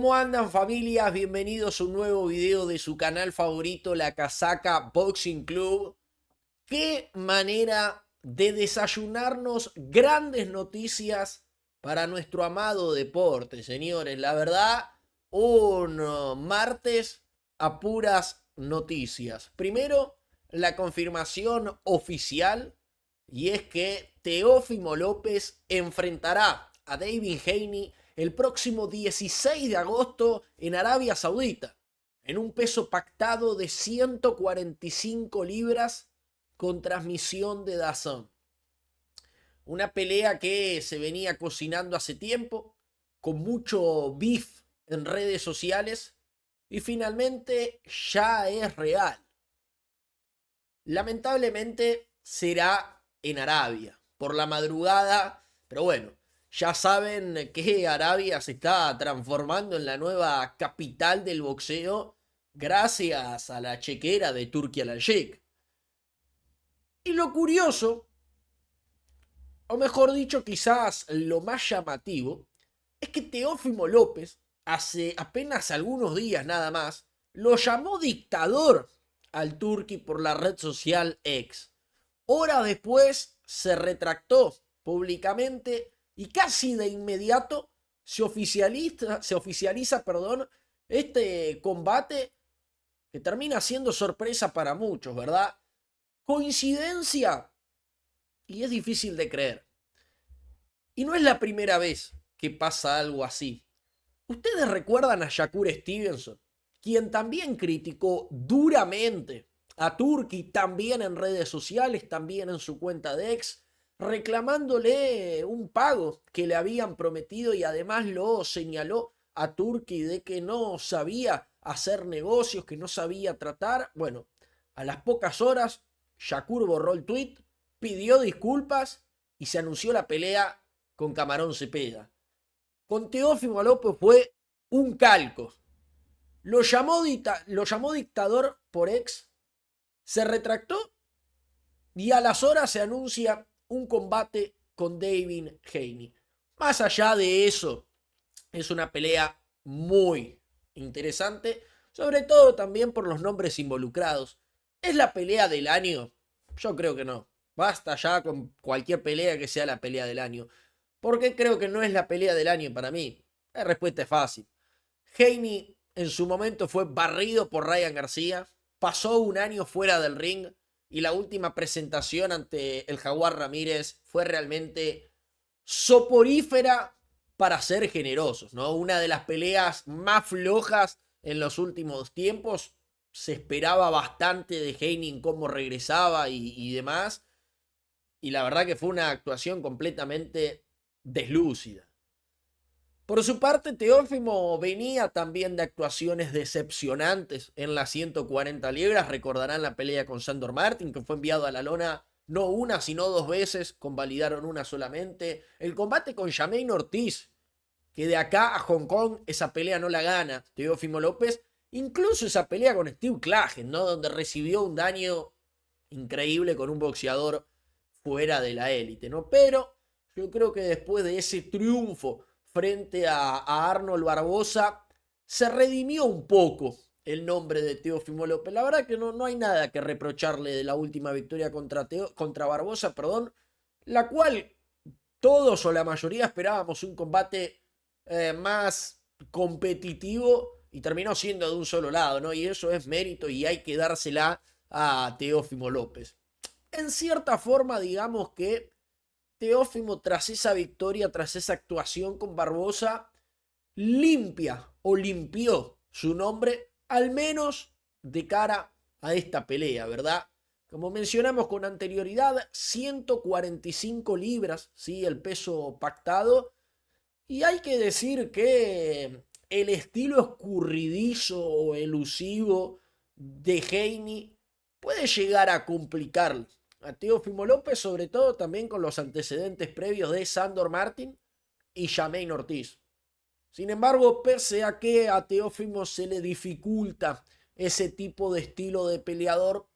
¿Cómo andan, familias? Bienvenidos a un nuevo video de su canal favorito, La Casaca Boxing Club. Qué manera de desayunarnos grandes noticias para nuestro amado deporte, señores. La verdad, un martes a puras noticias. Primero, la confirmación oficial, y es que Teófimo López enfrentará a David Haney el próximo 16 de agosto en Arabia Saudita, en un peso pactado de 145 libras con transmisión de DAZN. Una pelea que se venía cocinando hace tiempo, con mucho beef en redes sociales, y finalmente ya es real. Lamentablemente será en Arabia, por la madrugada, pero bueno, ya saben que Arabia se está transformando en la nueva capital del boxeo gracias a la chequera de Turki Al-Sheikh. Y lo curioso, o mejor dicho, quizás lo más llamativo, es que Teófimo López, hace apenas algunos días nada más, lo llamó dictador al Turki por la red social X. Horas después se retractó públicamente y casi de inmediato se oficializa, este combate que termina siendo sorpresa para muchos, ¿verdad? Coincidencia, y es difícil de creer. Y no es la primera vez que pasa algo así. ¿Ustedes recuerdan a Shakur Stevenson, quien también criticó duramente a Turki, también en redes sociales, también en su cuenta de ex, reclamándole un pago que le habían prometido, y además lo señaló a Turki de que no sabía hacer negocios, que no sabía tratar? Bueno, a las pocas horas, Shakur borró el tweet, pidió disculpas y se anunció la pelea con Camarón Cepeda. Con Teófimo López fue un calco. Lo llamó dictador por ex, se retractó y a las horas se anuncia un combate con David Haney. Más allá de eso, es una pelea muy interesante, sobre todo también por los nombres involucrados. ¿Es la pelea del año? Yo creo que no. Basta ya con cualquier pelea que sea la pelea del año. ¿Por qué creo que no es la pelea del año para mí? La respuesta es fácil. Haney en su momento fue barrido por Ryan García, pasó un año fuera del ring y la última presentación ante el Jaguar Ramírez fue realmente soporífera, para ser generosos, ¿no? Una de las peleas más flojas en los últimos tiempos. Se esperaba bastante de Haney en cómo regresaba y demás. Y la verdad que fue una actuación completamente deslúcida. Por su parte, Teófimo venía también de actuaciones decepcionantes en las 140 libras. Recordarán la pelea con Sandor Martin, que fue enviado a la lona no una, sino dos veces, convalidaron una solamente. El combate con Jamaine Ortiz, que de acá a Hong Kong esa pelea no la gana Teófimo López. Incluso esa pelea con Steve Klagen, ¿no? Donde recibió un daño increíble con un boxeador fuera de la élite, ¿no? Pero yo creo que después de ese triunfo frente a Arnold Barbosa, se redimió un poco el nombre de Teófimo López. La verdad que no hay nada que reprocharle de la última victoria contra Barbosa, la cual todos o la mayoría esperábamos un combate más competitivo, y terminó siendo de un solo lado, ¿no? Y eso es mérito y hay que dársela a Teófimo López. En cierta forma, digamos que Teófimo, tras esa victoria, tras esa actuación con Barbosa, limpia o limpió su nombre, al menos de cara a esta pelea, ¿verdad? Como mencionamos con anterioridad, 145 libras, ¿sí? El peso pactado. Y hay que decir que el estilo escurridizo o elusivo de Haney puede llegar a complicar a Teófimo López, sobre todo también con los antecedentes previos de Sandor Martin y Jamaine Ortiz. Sin embargo, pese a que a Teófimo se le dificulta ese tipo de estilo de peleador,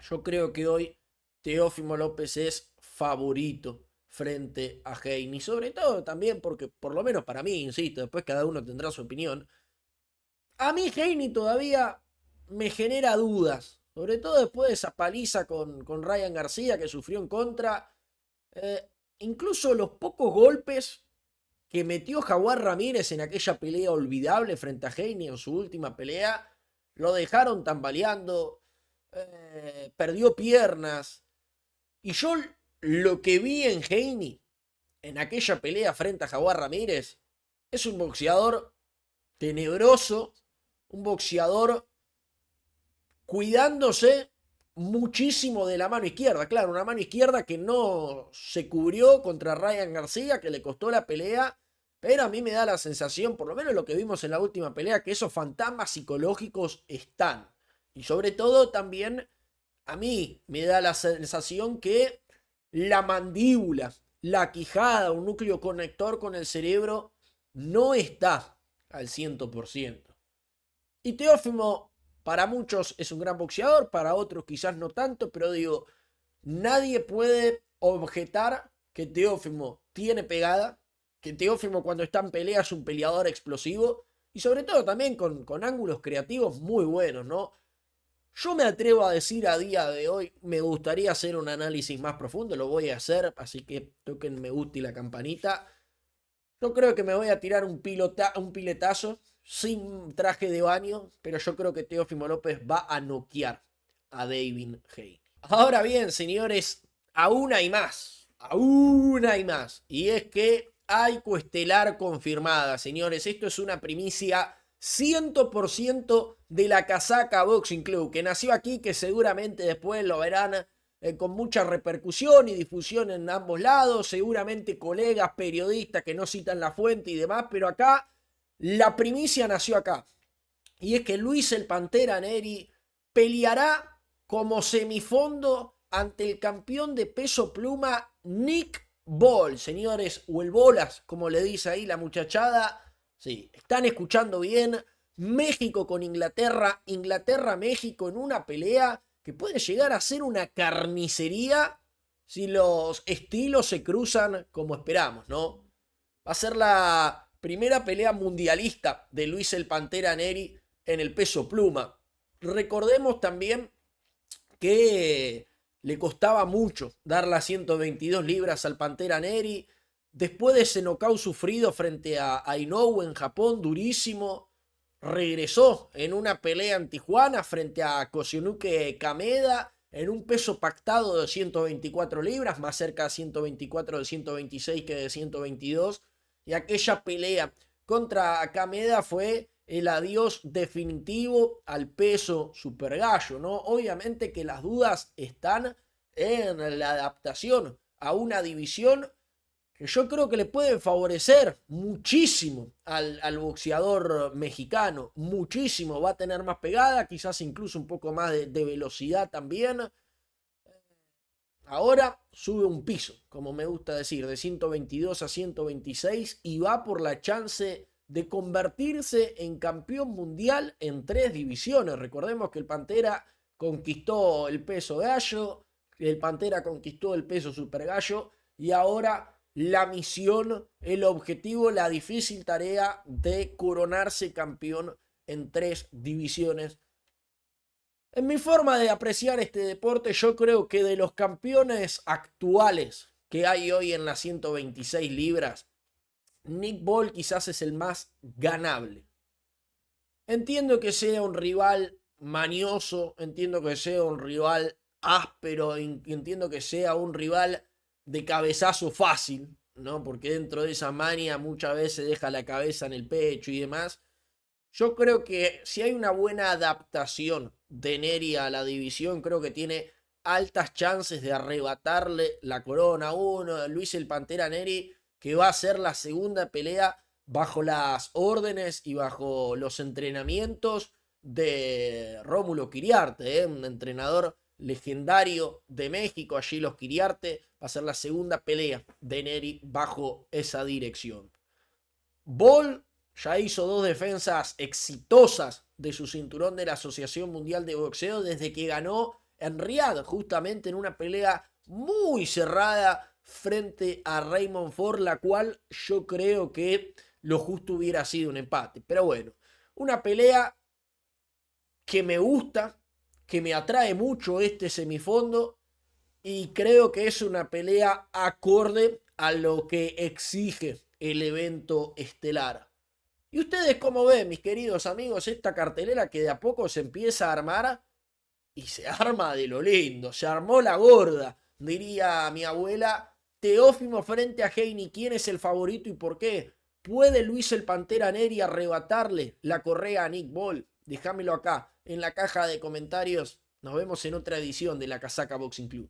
yo creo que hoy Teófimo López es favorito frente a Haney. Sobre todo también porque, por lo menos para mí, insisto, después cada uno tendrá su opinión. A mí Haney todavía me genera dudas. Sobre todo después de esa paliza con Ryan García que sufrió en contra. Incluso los pocos golpes que metió Jaguar Ramírez en aquella pelea olvidable frente a Haney en su última pelea, lo dejaron tambaleando, perdió piernas. Y yo lo que vi en Haney en aquella pelea frente a Jaguar Ramírez es un boxeador tenebroso, un boxeador cuidándose muchísimo de la mano izquierda. Claro, una mano izquierda que no se cubrió contra Ryan García, que le costó la pelea. Pero a mí me da la sensación, por lo menos lo que vimos en la última pelea, que esos fantasmas psicológicos están. Y sobre todo también a mí me da la sensación que la mandíbula, la quijada, un núcleo conector con el cerebro, no está al 100%. Y Teófimo, para muchos es un gran boxeador, para otros quizás no tanto, pero digo, nadie puede objetar que Teófimo tiene pegada, que Teófimo cuando está en pelea es un peleador explosivo y sobre todo también con ángulos creativos muy buenos, ¿no? Yo me atrevo a decir a día de hoy, me gustaría hacer un análisis más profundo, lo voy a hacer, así que toquen me gusta y la campanita. Yo creo que me voy a tirar un piletazo sin traje de baño, pero yo creo que Teófimo López va a noquear a Devin Haney. Ahora bien, señores, aún hay más, aún hay más, y es que hay coestelar confirmada, señores, esto es una primicia 100% de la Casaca Boxing Club, que nació aquí, que seguramente después lo verán con mucha repercusión y difusión en ambos lados, seguramente colegas, periodistas que no citan la fuente y demás, pero acá la primicia nació acá. Y es que Luis el Pantera Neri peleará como semifondo ante el campeón de peso pluma Nick Ball, señores, o el Bolas, como le dice ahí la muchachada. Sí, están escuchando bien. México con Inglaterra, Inglaterra-México en una pelea que puede llegar a ser una carnicería si los estilos se cruzan como esperamos, ¿no? Va a ser la primera pelea mundialista de Luis el Pantera Neri en el peso pluma. Recordemos también que le costaba mucho dar las 122 libras al Pantera Neri. Después de ese knockout sufrido frente a Inoue en Japón, durísimo, regresó en una pelea en Tijuana frente a Kosuke Kameda en un peso pactado de 124 libras, más cerca de 124 de 126 que de 122. Y aquella pelea contra Kameda fue el adiós definitivo al peso super gallo, ¿no? Obviamente que las dudas están en la adaptación a una división que yo creo que le puede favorecer muchísimo al boxeador mexicano, muchísimo, va a tener más pegada, quizás incluso un poco más de velocidad también. Ahora sube un piso, como me gusta decir, de 122 a 126 y va por la chance de convertirse en campeón mundial en 3 divisiones. Recordemos que el Pantera conquistó el peso gallo, el Pantera conquistó el peso super gallo y ahora la misión, el objetivo, la difícil tarea de coronarse campeón en 3 divisiones. En mi forma de apreciar este deporte, yo creo que de los campeones actuales que hay hoy en las 126 libras, Nick Ball quizás es el más ganable. Entiendo que sea un rival mañoso, entiendo que sea un rival áspero, entiendo que sea un rival de cabezazo fácil, ¿no? Porque dentro de esa mania muchas veces deja la cabeza en el pecho y demás. Yo creo que si hay una buena adaptación de Neri a la división, creo que tiene altas chances de arrebatarle la corona a uno. Luis el Pantera Neri, que va a ser la segunda pelea bajo las órdenes y bajo los entrenamientos de Rómulo Quiriarte, un entrenador legendario de México, allí los Quiriarte, va a ser la segunda pelea de Neri bajo esa dirección. Ball ya hizo 2 defensas exitosas de su cinturón de la Asociación Mundial de Boxeo desde que ganó en Riad, justamente en una pelea muy cerrada frente a Raymond Ford, la cual yo creo que lo justo hubiera sido un empate. Pero bueno, una pelea que me gusta, que me atrae mucho este semifondo y creo que es una pelea acorde a lo que exige el evento estelar. ¿Y ustedes cómo ven, mis queridos amigos, esta cartelera que de a poco se empieza a armar? Y se arma de lo lindo, se armó la gorda, diría mi abuela. Teófimo frente a Haney, ¿quién es el favorito y por qué? ¿Puede Luis el Pantera Neri arrebatarle la correa a Nick Ball? Déjamelo acá en la caja de comentarios. Nos vemos en otra edición de la Casaca Boxing Club.